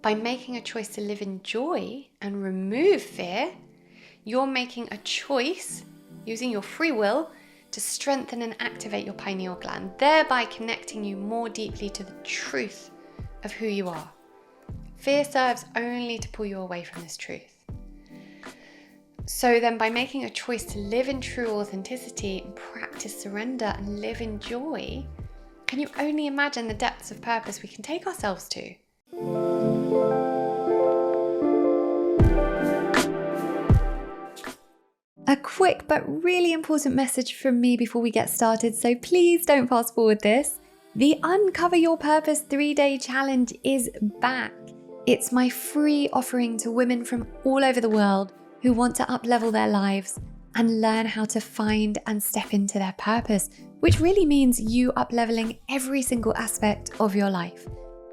by making a choice to live in joy and remove fear, you're making a choice using your free will to strengthen and activate your pineal gland, thereby connecting you more deeply to the truth of who you are. Fear serves only to pull you away from this truth. So then by making a choice to live in true authenticity and practice surrender and live in joy, can you only imagine the depths of purpose we can take ourselves to? A quick but really important message from me before we get started, so please don't fast forward this. The Uncover Your Purpose 3-Day Challenge is back. It's my free offering to women from all over the world who want to up-level their lives and learn how to find and step into their purpose, which really means you up-leveling every single aspect of your life.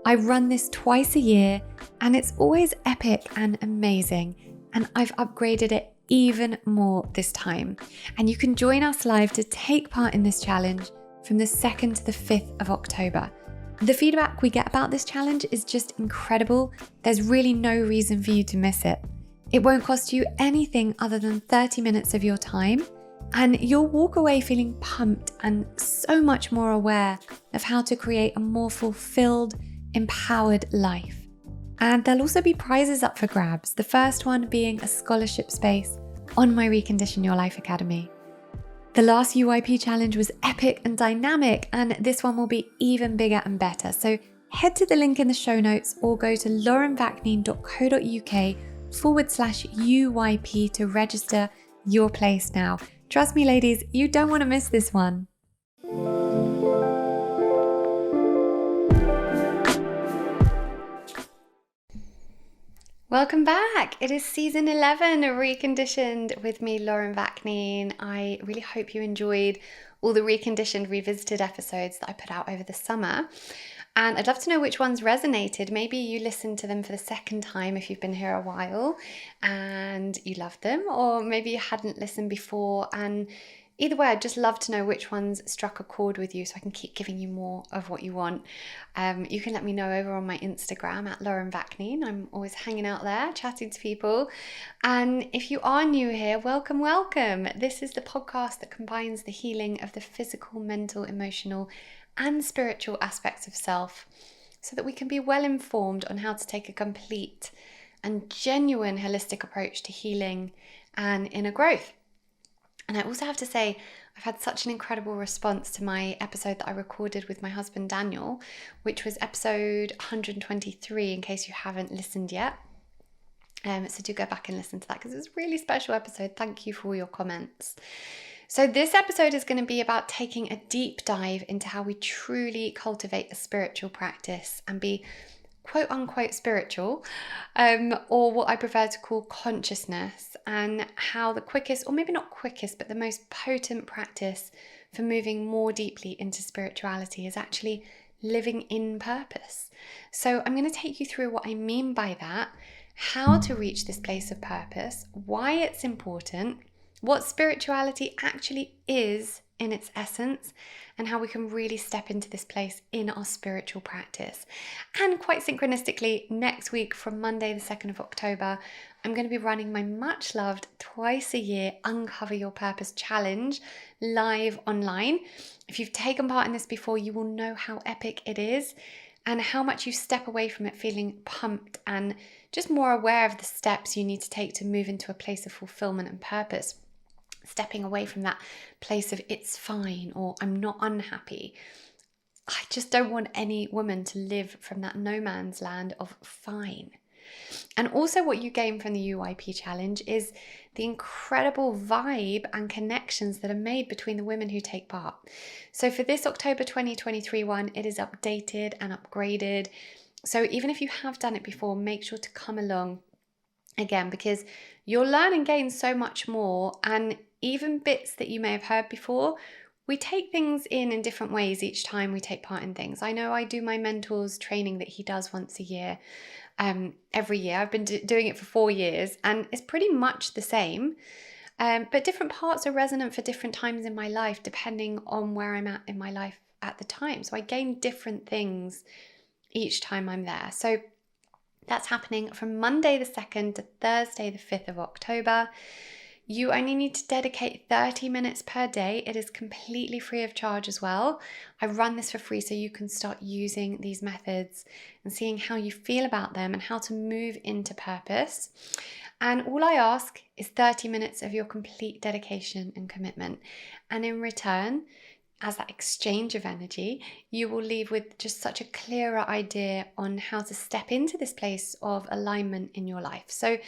I run this twice a year and it's always epic and amazing, and I've upgraded it even more this time. And you can join us live to take part in this challenge from the 2nd to the 5th of October. The feedback we get about this challenge is just incredible. There's really no reason for you to miss it. It won't cost you anything other than 30 minutes of your time, and you'll walk away feeling pumped and so much more aware of how to create a more fulfilled, empowered life. And there'll also be prizes up for grabs, the first one being a scholarship space on my Recondition Your Life Academy. The last UYP challenge was epic and dynamic, and this one will be even bigger and better. So head to the link in the show notes or go to laurenvakneen.co.uk/UYP to register your place now. Trust me, ladies, you don't want to miss this one. Welcome back. It is season 11 of Reconditioned with me, Lauren Vakneen. I really hope you enjoyed all the Reconditioned Revisited episodes that I put out over the summer. And I'd love to know which ones resonated. Maybe you listened to them for the second time if you've been here a while and you loved them, or maybe you hadn't listened before. And either way, I'd just love to know which ones struck a chord with you so I can keep giving you more of what you want. You can let me know over on my Instagram at Lauren Vakneen. I'm always hanging out there, chatting to people. And if you are new here, welcome, welcome. This is the podcast that combines the healing of the physical, mental, emotional, and spiritual aspects of self so that we can be well informed on how to take a complete and genuine holistic approach to healing and inner growth. And I also have to say, I've had such an incredible response to my episode that I recorded with my husband Daniel, which was episode 123, in case you haven't listened yet. So do go back and listen to that because it's a really special episode. Thank you for all your comments. So this episode is going to be about taking a deep dive into how we truly cultivate a spiritual practice and be quote unquote spiritual, or what I prefer to call consciousness, and how the quickest, or maybe not quickest, but the most potent practice for moving more deeply into spirituality is actually living in purpose. So I'm going to take you through what I mean by that, how to reach this place of purpose, why it's important, what spirituality actually is in its essence, and how we can really step into this place in our spiritual practice. And quite synchronistically, next week from Monday the 2nd of October, I'm going to be running my much loved twice a year Uncover Your Purpose Challenge live online. If you've taken part in this before, you will know how epic it is and how much you step away from it feeling pumped and just more aware of the steps you need to take to move into a place of fulfillment and purpose. Stepping away from that place of it's fine or I'm not unhappy. I just don't want any woman to live from that no man's land of fine. And also what you gain from the UYP challenge is the incredible vibe and connections that are made between the women who take part. So for this October 2023 one, it is updated and upgraded. So even if you have done it before, make sure to come along again, because you'll learn and gain so much more. And even bits that you may have heard before, we take things in different ways each time we take part in things. I know I do my mentor's training that he does once a year, every year. I've been doing it for 4 years and it's pretty much the same. But different parts are resonant for different times in my life, depending on where I'm at in my life at the time. So I gain different things each time I'm there. So That's happening from Monday the 2nd to Thursday the 5th of October. You only need to dedicate 30 minutes per day. It is completely free of charge as well. I run this for free so you can start using these methods and seeing how you feel about them and how to move into purpose. And all I ask is 30 minutes of your complete dedication and commitment. And in return, as that exchange of energy, you will leave with just such a clearer idea on how to step into this place of alignment in your life. So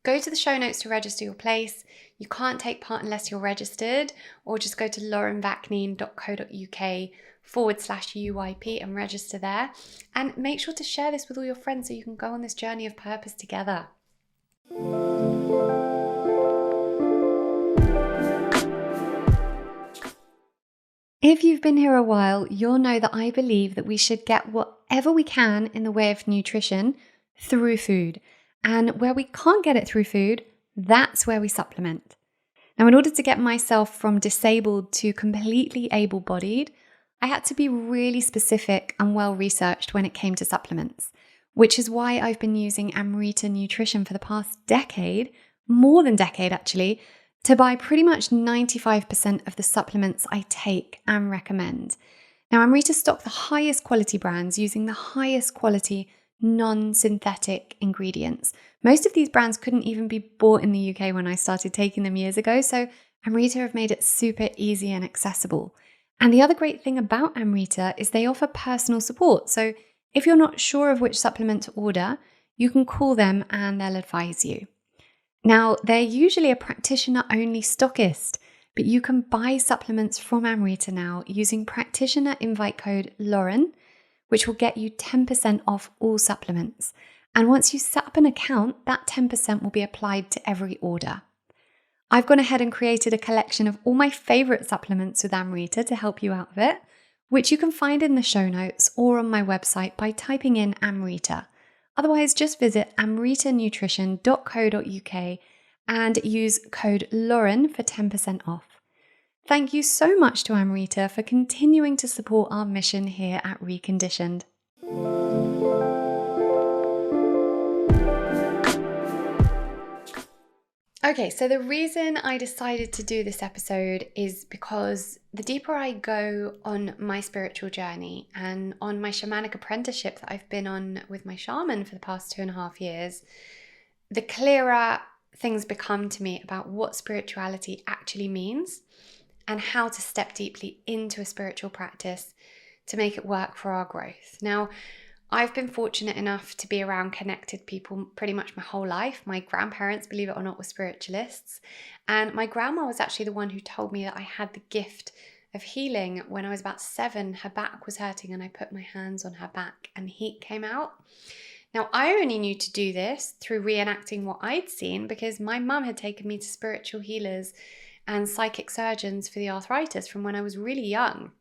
go to the show notes to register your place. You can't take part unless you're registered, or just go to laurenvakneen.co.uk/UYP and register there. And make sure to share this with all your friends so you can go on this journey of purpose together. If you've been here a while, you'll know that I believe that we should get whatever we can in the way of nutrition through food. And where we can't get it through food, that's where we supplement. Now, in order to get myself from disabled to completely able-bodied, I had to be really specific and well-researched when it came to supplements, which is why I've been using AMRITA Nutrition for the past decade, more than decade actually, to buy pretty much 95% of the supplements I take and recommend. Now, AMRITA stock the highest quality brands using the highest quality non-synthetic ingredients. Most of these brands couldn't even be bought in the UK when I started taking them years ago, so AMRITA have made it super easy and accessible. And the other great thing about AMRITA is they offer personal support. So if you're not sure of which supplement to order, you can call them and they'll advise you. Now, they're usually a practitioner-only stockist, but you can buy supplements from AMRITA now using practitioner invite code Lauren, which will get you 10% off all supplements. And once you set up an account, that 10% will be applied to every order. I've gone ahead and created a collection of all my favorite supplements with AMRITA to help you out with it, which you can find in the show notes or on my website by typing in AMRITA. Otherwise, just visit amritanutrition.co.uk and use code Lauren for 10% off. Thank you so much to AMRITA for continuing to support our mission here at Reconditioned. Okay, so the reason I decided to do this episode is because the deeper I go on my spiritual journey and on my shamanic apprenticeship that I've been on with my shaman for the past 2.5 years, the clearer things become to me about what spirituality actually means and how to step deeply into a spiritual practice to make it work for our growth. Now, I've been fortunate enough to be around connected people pretty much my whole life. My grandparents, believe it or not, were spiritualists. And my grandma was actually the one who told me that I had the gift of healing. When I was about 7, her back was hurting and I put my hands on her back and heat came out. Now, I only knew to do this through reenacting what I'd seen because my mum had taken me to spiritual healers and psychic surgeons for the arthritis from when I was really young.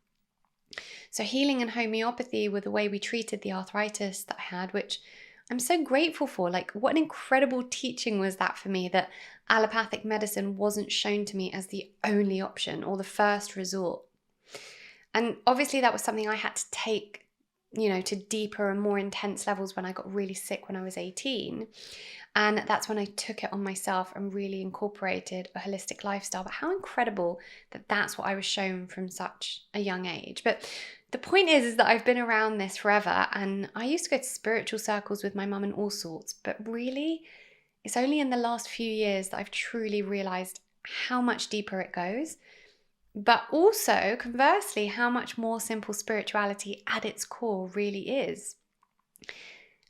So healing and homeopathy were the way we treated the arthritis that I had, which I'm so grateful for. Like, what an incredible teaching was that for me, that allopathic medicine wasn't shown to me as the only option or the first resort. And obviously that was something I had to take, to deeper and more intense levels when I got really sick when I was 18. And that's when I took it on myself and really incorporated a holistic lifestyle. But how incredible that that's what I was shown from such a young age. But the point is that I've been around this forever, and I used to go to spiritual circles with my mum and all sorts. But really, it's only in the last few years that I've truly realized how much deeper it goes. But also, conversely, how much more simple spirituality at its core really is.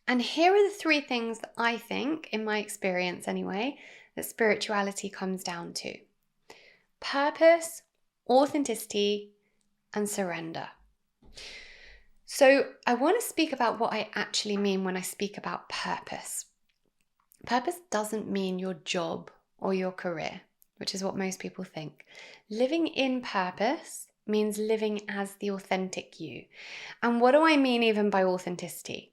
And here are the 3 things that I think, in my experience anyway, that spirituality comes down to: purpose, authenticity, and surrender. So I want to speak about what I actually mean when I speak about purpose. Purpose doesn't mean your job or your career, which is what most people think. Living in purpose means living as the authentic you. And what do I mean even by authenticity?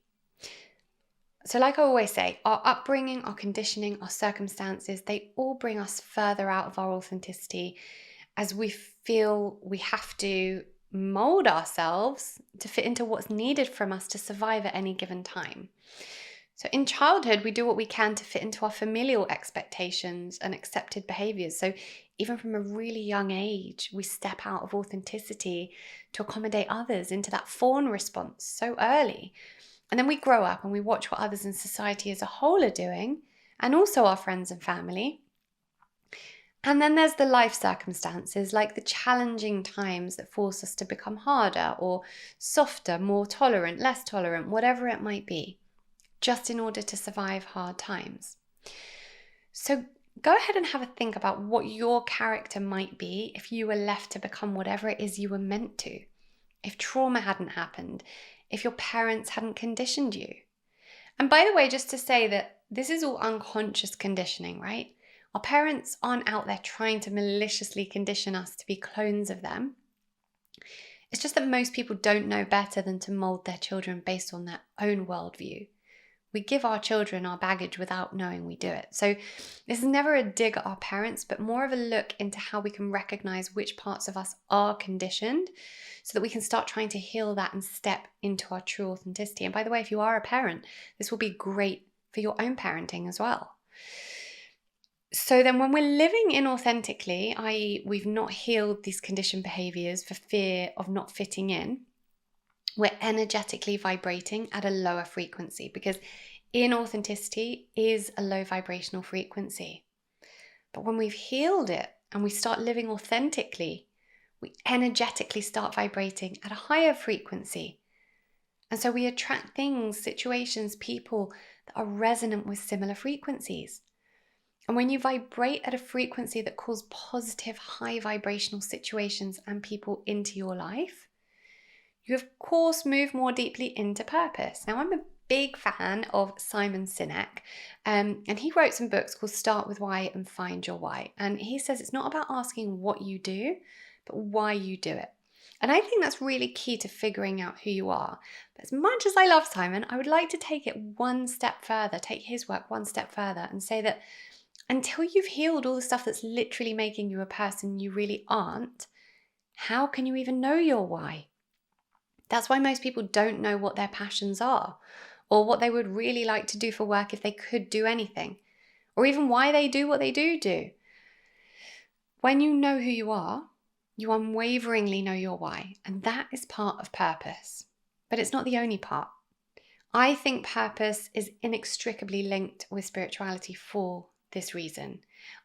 So like I always say, our upbringing, our conditioning, our circumstances, they all bring us further out of our authenticity as we feel we have to mold ourselves to fit into what's needed from us to survive at any given time. So in childhood, we do what we can to fit into our familial expectations and accepted behaviors. So even from a really young age, we step out of authenticity to accommodate others into that fawn response so early. And then we grow up and we watch what others in society as a whole are doing, and also our friends and family. And then there's the life circumstances, like the challenging times that force us to become harder or softer, more tolerant, less tolerant, whatever it might be, just in order to survive hard times. So go ahead and have a think about what your character might be if you were left to become whatever it is you were meant to, if trauma hadn't happened, if your parents hadn't conditioned you. And by the way, just to say that this is all unconscious conditioning, right? Our parents aren't out there trying to maliciously condition us to be clones of them. It's just that most people don't know better than to mold their children based on their own worldview. We give our children our baggage without knowing we do it. So this is never a dig at our parents, but more of a look into how we can recognize which parts of us are conditioned so that we can start trying to heal that and step into our true authenticity. And by the way, if you are a parent, this will be great for your own parenting as well. So then when we're living inauthentically, i.e. we've not healed these conditioned behaviors for fear of not fitting in, we're energetically vibrating at a lower frequency because inauthenticity is a low vibrational frequency. But when we've healed it and we start living authentically, we energetically start vibrating at a higher frequency. And so we attract things, situations, people that are resonant with similar frequencies. And when you vibrate at a frequency that calls positive, high vibrational situations and people into your life, you of course move more deeply into purpose. Now, I'm a big fan of Simon Sinek, and he wrote some books called Start With Why and Find Your Why. And he says it's not about asking what you do, but why you do it. And I think that's really key to figuring out who you are. But as much as I love Simon, I would like to take it one step further, take his work one step further and say that until you've healed all the stuff that's literally making you a person you really aren't, how can you even know your why? That's why most people don't know what their passions are, or what they would really like to do for work if they could do anything, or even why they do what they do. When you know who you are, you unwaveringly know your why, and that is part of purpose. But it's not the only part. I think purpose is inextricably linked with spirituality for this reason.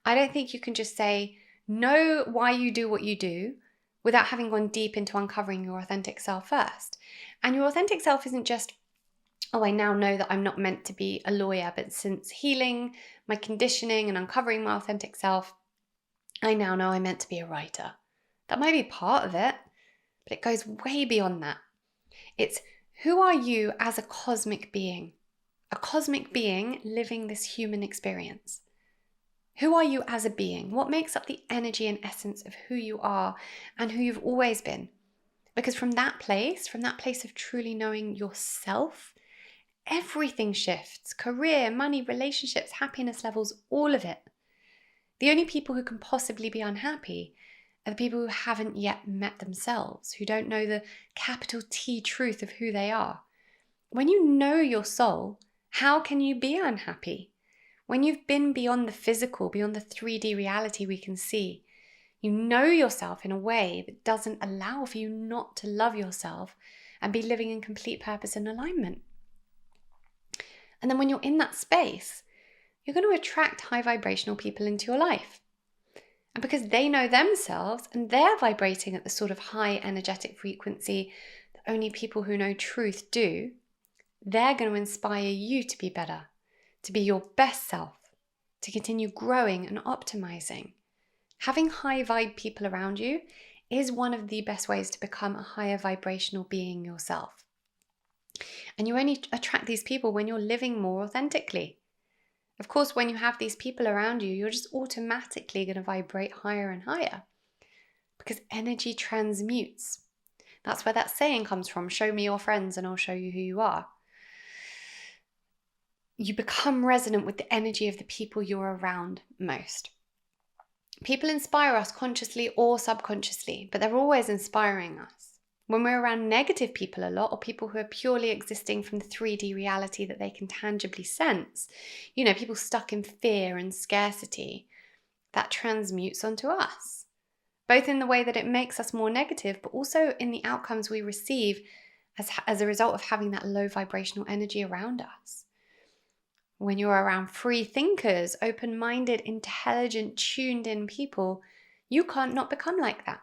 I don't think you can just say, know why you do what you do, without having gone deep into uncovering your authentic self first. And your authentic self isn't just, oh, I now know that I'm not meant to be a lawyer, but since healing my conditioning and uncovering my authentic self, I now know I'm meant to be a writer. That might be part of it, but it goes way beyond that. It's who are you as a cosmic being living this human experience? Who are you as a being? What makes up the energy and essence of who you are and who you've always been? Because from that place of truly knowing yourself, everything shifts. Career, money, relationships, happiness levels, all of it. The only people who can possibly be unhappy are the people who haven't yet met themselves, who don't know the capital T truth of who they are. When you know your soul, how can you be unhappy? When you've been beyond the physical, beyond the 3D reality we can see, you know yourself in a way that doesn't allow for you not to love yourself and be living in complete purpose and alignment. And then when you're in that space, you're going to attract high vibrational people into your life. And because they know themselves and they're vibrating at the sort of high energetic frequency that only people who know truth do, they're going to inspire you to be better, to be your best self, to continue growing and optimizing. Having high vibe people around you is one of the best ways to become a higher vibrational being yourself. And you only attract these people when you're living more authentically. Of course, when you have these people around you, you're just automatically going to vibrate higher and higher because energy transmutes. That's where that saying comes from, show me your friends and I'll show you who you are. You become resonant with the energy of the people you're around most. People inspire us consciously or subconsciously, but they're always inspiring us. When we're around negative people a lot, or people who are purely existing from the 3D reality that they can tangibly sense, people stuck in fear and scarcity, that transmutes onto us, both in the way that it makes us more negative, but also in the outcomes we receive as a result of having that low vibrational energy around us. When you're around free thinkers, open-minded, intelligent, tuned-in people, you can't not become like that.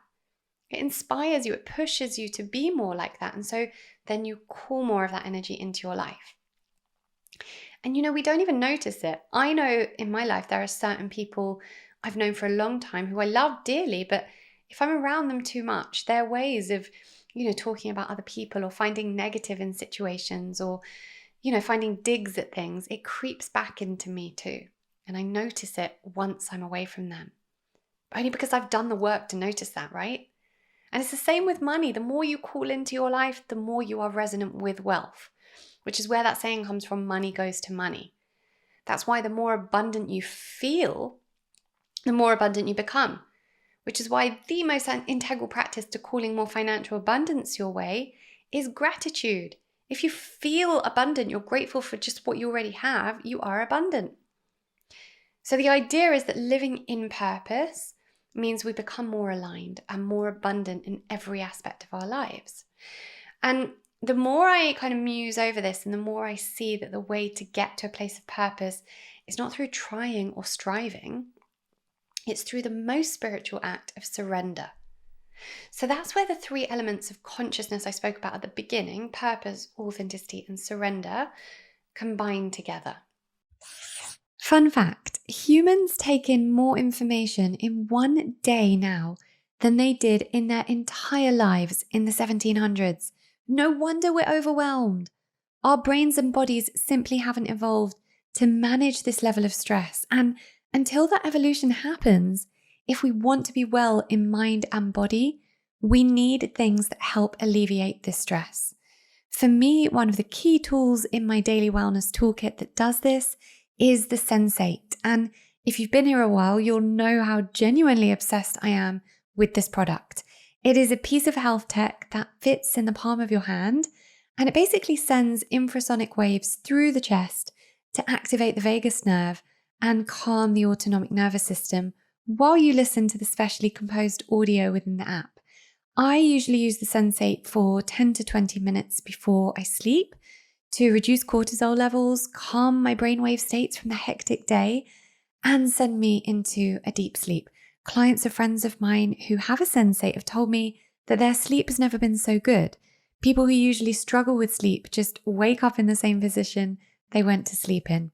It inspires you, it pushes you to be more like that. And so then you call more of that energy into your life. And we don't even notice it. I know in my life there are certain people I've known for a long time who I love dearly, but if I'm around them too much, their ways of, talking about other people or finding negative in situations or, finding digs at things, it creeps back into me too. And I notice it once I'm away from them. Only because I've done the work to notice that, right? And it's the same with money. The more you call into your life, the more you are resonant with wealth, which is where that saying comes from, money goes to money. That's why the more abundant you feel, the more abundant you become, which is why the most integral practice to calling more financial abundance your way is gratitude. If you feel abundant, you're grateful for just what you already have, you are abundant. So the idea is that living in purpose means we become more aligned and more abundant in every aspect of our lives. And the more I kind of muse over this and the more I see that the way to get to a place of purpose is not through trying or striving, it's through the most spiritual act of surrender. So that's where the 3 elements of consciousness I spoke about at the beginning, purpose, authenticity, and surrender, combine together. Fun fact, humans take in more information in one day now than they did in their entire lives in the 1700s. No wonder we're overwhelmed. Our brains and bodies simply haven't evolved to manage this level of stress. And until that evolution happens, if we want to be well in mind and body, we need things that help alleviate this stress. For me, one of the key tools in my daily wellness toolkit that does this is the SENSATE. And if you've been here a while, you'll know how genuinely obsessed I am with this product. It is a piece of health tech that fits in the palm of your hand, and it basically sends infrasonic waves through the chest to activate the vagus nerve and calm the autonomic nervous system while you listen to the specially composed audio within the app. I usually use the SENSATE for 10 to 20 minutes before I sleep to reduce cortisol levels, calm my brainwave states from the hectic day, and send me into a deep sleep. Clients or friends of mine who have a SENSATE have told me that their sleep has never been so good. People who usually struggle with sleep just wake up in the same position they went to sleep in.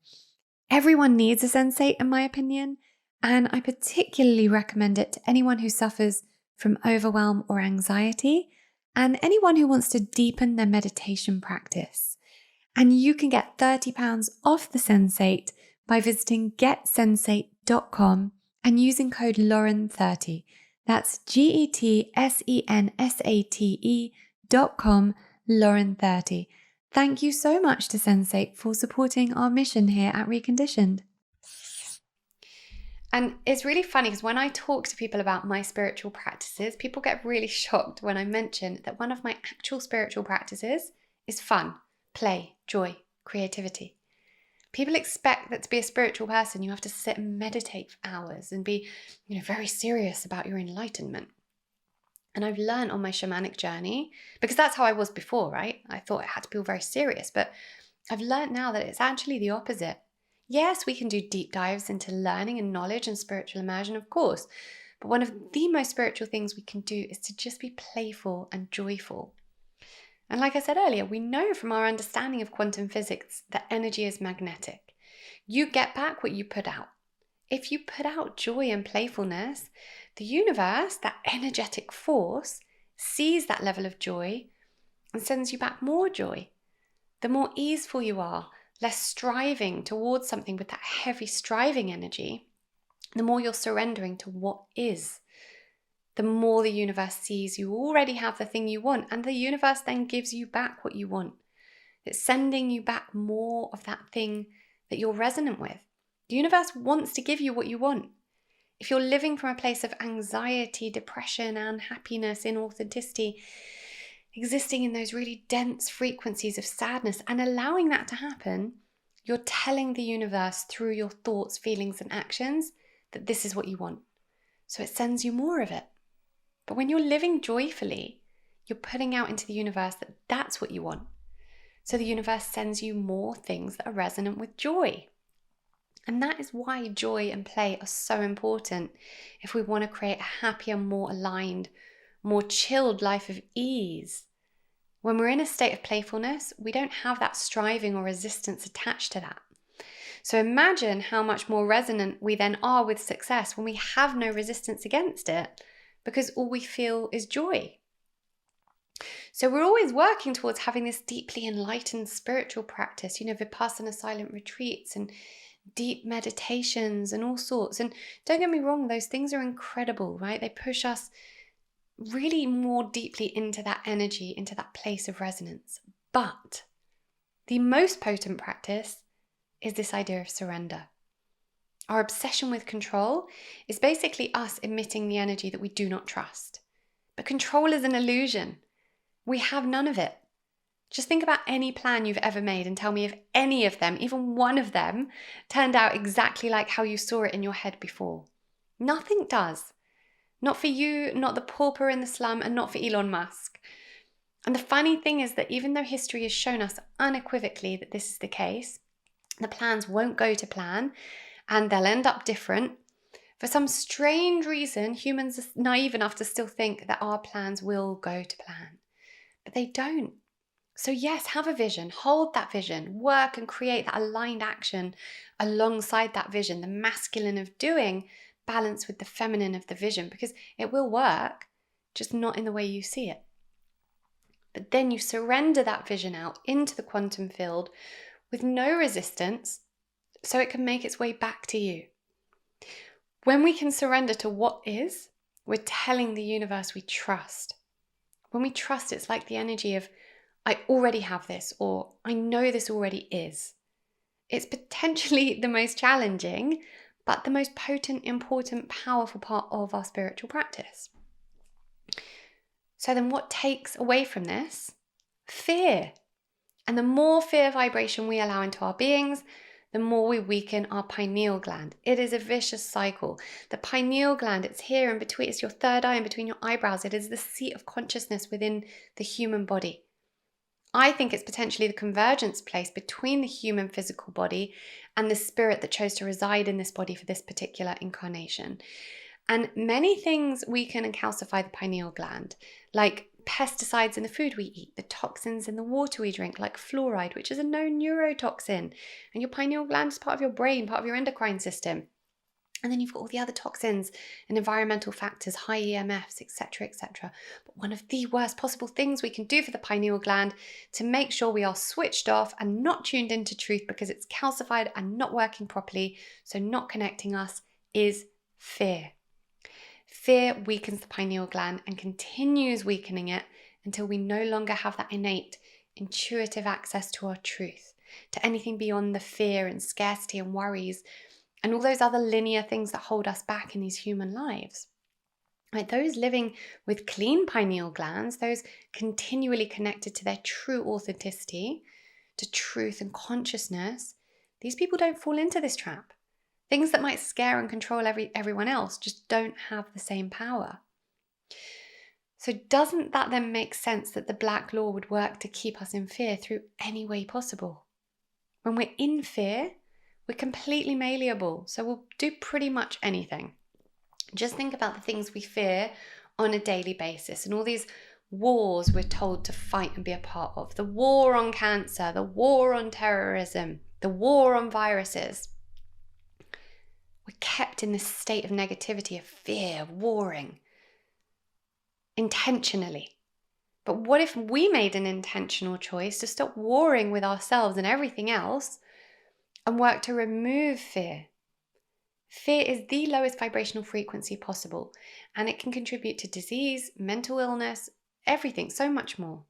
Everyone needs a SENSATE, in my opinion, and I particularly recommend it to anyone who suffers from overwhelm or anxiety, and anyone who wants to deepen their meditation practice. And you can get £30 off the SENSATE by visiting getsensate.com and using code Lauren30. That's GETSENSATE.com, Lauren30. Thank you so much to SENSATE for supporting our mission here at Reconditioned. And it's really funny because when I talk to people about my spiritual practices, people get really shocked when I mention that one of my actual spiritual practices is fun, play, joy, creativity. People expect that to be a spiritual person, you have to sit and meditate for hours and be, very serious about your enlightenment. And I've learned on my shamanic journey, because that's how I was before, right? I thought it had to be all very serious, but I've learned now that it's actually the opposite. Yes, we can do deep dives into learning and knowledge and spiritual immersion, of course, but one of the most spiritual things we can do is to just be playful and joyful. And like I said earlier, we know from our understanding of quantum physics that energy is magnetic. You get back what you put out. If you put out joy and playfulness, the universe, that energetic force, sees that level of joy and sends you back more joy. The more easeful you are, less striving towards something with that heavy striving energy, the more you're surrendering to what is. The more the universe sees you already have the thing you want, and the universe then gives you back what you want. It's sending you back more of that thing that you're resonant with. The universe wants to give you what you want. If you're living from a place of anxiety, depression, unhappiness, inauthenticity, existing in those really dense frequencies of sadness and allowing that to happen, you're telling the universe through your thoughts, feelings, and actions that this is what you want. So it sends you more of it. But when you're living joyfully, you're putting out into the universe that that's what you want. So the universe sends you more things that are resonant with joy. And that is why joy and play are so important if we want to create a happier, more aligned, more chilled life of ease. When we're in a state of playfulness, we don't have that striving or resistance attached to that. So imagine how much more resonant we then are with success when we have no resistance against it, because all we feel is joy. So we're always working towards having this deeply enlightened spiritual practice, Vipassana silent retreats and deep meditations and all sorts. And don't get me wrong, those things are incredible, right? They push us really more deeply into that energy, into that place of resonance. But the most potent practice is this idea of surrender. Our obsession with control is basically us emitting the energy that we do not trust. But control is an illusion. We have none of it. Just think about any plan you've ever made and tell me if any of them, even one of them, turned out exactly like how you saw it in your head before. Nothing does. Not for you, not the pauper in the slum, and not for Elon Musk. And the funny thing is that even though history has shown us unequivocally that this is the case, the plans won't go to plan and they'll end up different. For some strange reason, humans are naive enough to still think that our plans will go to plan. But they don't. So yes, have a vision, hold that vision, work and create that aligned action alongside that vision, the masculine of doing, balance with the feminine of the vision, because it will work, just not in the way you see it. But then you surrender that vision out into the quantum field with no resistance, so it can make its way back to you. When we can surrender to what is, we're telling the universe we trust. When we trust, it's like the energy of, I already have this, or I know this already is. It's potentially the most challenging, but the most potent, important, powerful part of our spiritual practice. So then what takes away from this? Fear. And the more fear vibration we allow into our beings, the more we weaken our pineal gland. It is a vicious cycle. The pineal gland, it's here in between, it's your third eye in between your eyebrows. It is the seat of consciousness within the human body. I think it's potentially the convergence place between the human physical body and the spirit that chose to reside in this body for this particular incarnation. And many things weaken and calcify the pineal gland, like pesticides in the food we eat, the toxins in the water we drink, like fluoride, which is a known neurotoxin. And your pineal gland is part of your brain, part of your endocrine system. And then you've got all the other toxins and environmental factors, high EMFs, etc., etc. But one of the worst possible things we can do for the pineal gland to make sure we are switched off and not tuned into truth because it's calcified and not working properly, so not connecting us, is fear. Fear weakens the pineal gland and continues weakening it until we no longer have that innate, intuitive access to our truth, to anything beyond the fear and scarcity and worries and all those other linear things that hold us back in these human lives. Right? Those living with clean pineal glands, those continually connected to their true authenticity, to truth and consciousness, these people don't fall into this trap. Things that might scare and control everyone else just don't have the same power. So doesn't that then make sense that the black law would work to keep us in fear through any way possible? When we're in fear, we're completely malleable, so we'll do pretty much anything. Just think about the things we fear on a daily basis and all these wars we're told to fight and be a part of. The war on cancer, the war on terrorism, the war on viruses. We're kept in this state of negativity, of fear, of warring, intentionally. But what if we made an intentional choice to stop warring with ourselves and everything else and work to remove fear? Fear is the lowest vibrational frequency possible, and it can contribute to disease, mental illness, everything, so much more.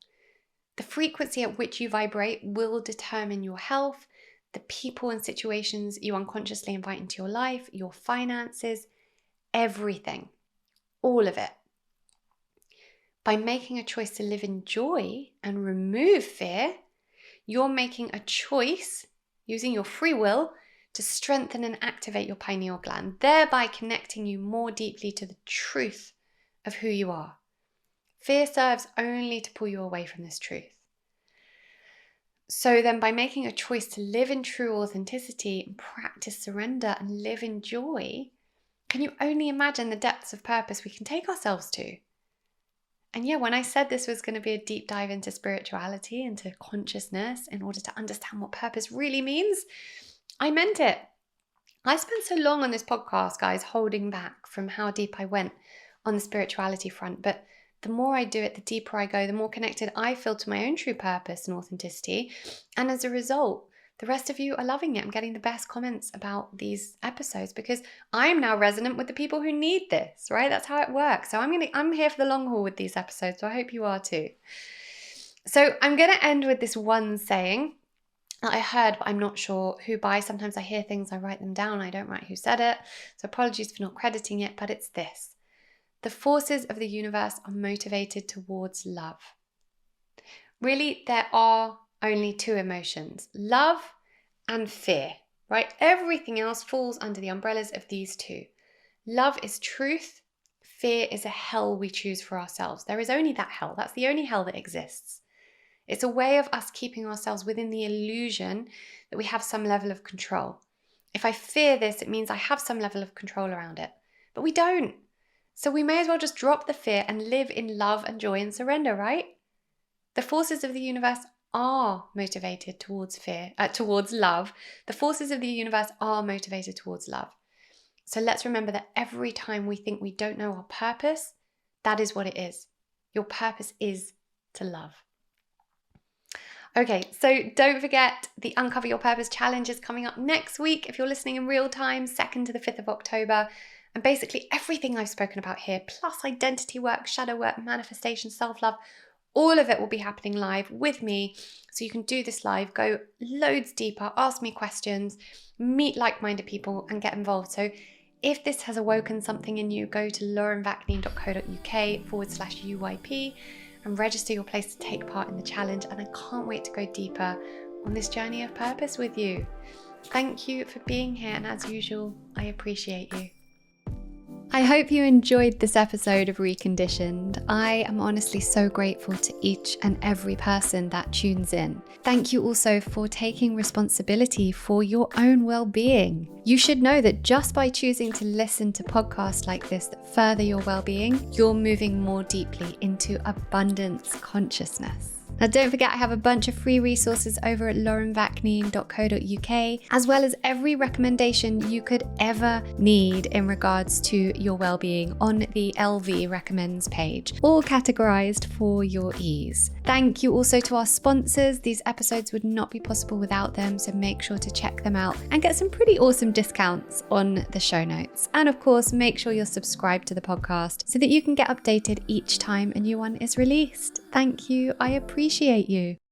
The frequency at which you vibrate will determine your health, the people and situations you unconsciously invite into your life, your finances, everything, all of it. by making a choice to live in joy and remove fear, you're making a choice using your free will to strengthen and activate your pineal gland, thereby connecting you more deeply to the truth of who you are. Fear serves only to pull you away from this truth. So then by making a choice to live in true authenticity and practice surrender and live in joy, can you only imagine the depths of purpose we can take ourselves to? And yeah, when I said this was going to be a deep dive into spirituality, into consciousness, in order to understand what purpose really means, I meant it. I spent so long on this podcast, guys, holding back from how deep I went on the spirituality front. But the more I do it, the deeper I go, the more connected I feel to my own true purpose and authenticity. And as a result, the rest of you are loving it. I'm getting the best comments about these episodes because I'm now resonant with the people who need this, right? That's how it works. So I'm here for the long haul with these episodes. So I hope you are too. So I'm going to end with this one saying that I heard, but I'm not sure who by. Sometimes I hear things, I write them down. I don't write who said it. So apologies for not crediting it, but it's this. The forces of the universe are motivated towards love. Really, there are only two emotions, love and fear, right? Everything else falls under the umbrellas of these two. Love is truth. Fear is a hell we choose for ourselves. There is only that hell. That's the only hell that exists. It's a way of us keeping ourselves within the illusion that we have some level of control. If I fear this, it means I have some level of control around it. But we don't. So we may as well just drop the fear and live in love and joy and surrender, right? The forces of the universe are motivated towards love. The forces of the universe are motivated towards love. So let's remember that every time we think we don't know our purpose, that is what it is. Your purpose is to love. Okay, so don't forget the Uncover Your Purpose Challenge is coming up next week. If you're listening in real time, 2nd to the 5th of October. And basically everything I've spoken about here, plus identity work, shadow work, manifestation, self-love, all of it will be happening live with me. So you can do this live, go loads deeper, ask me questions, meet like-minded people and get involved. So if this has awoken something in you, go to laurenvakneen.co.uk/UYP and register your place to take part in the challenge. And I can't wait to go deeper on this journey of purpose with you. Thank you for being here. And as usual, I appreciate you. I hope you enjoyed this episode of Reconditioned. I am honestly so grateful to each and every person that tunes in. Thank you also for taking responsibility for your own well-being. You should know that just by choosing to listen to podcasts like this that further your well-being, you're moving more deeply into abundance consciousness. Now don't forget I have a bunch of free resources over at laurenvakneen.co.uk, as well as every recommendation you could ever need in regards to your well-being on the LV Recommends page, all categorized for your ease. Thank you also to our sponsors. These episodes would not be possible without them, so make sure to check them out and get some pretty awesome discounts on the show notes. And of course, make sure you're subscribed to the podcast so that you can get updated each time a new one is released. Thank you. I appreciate you.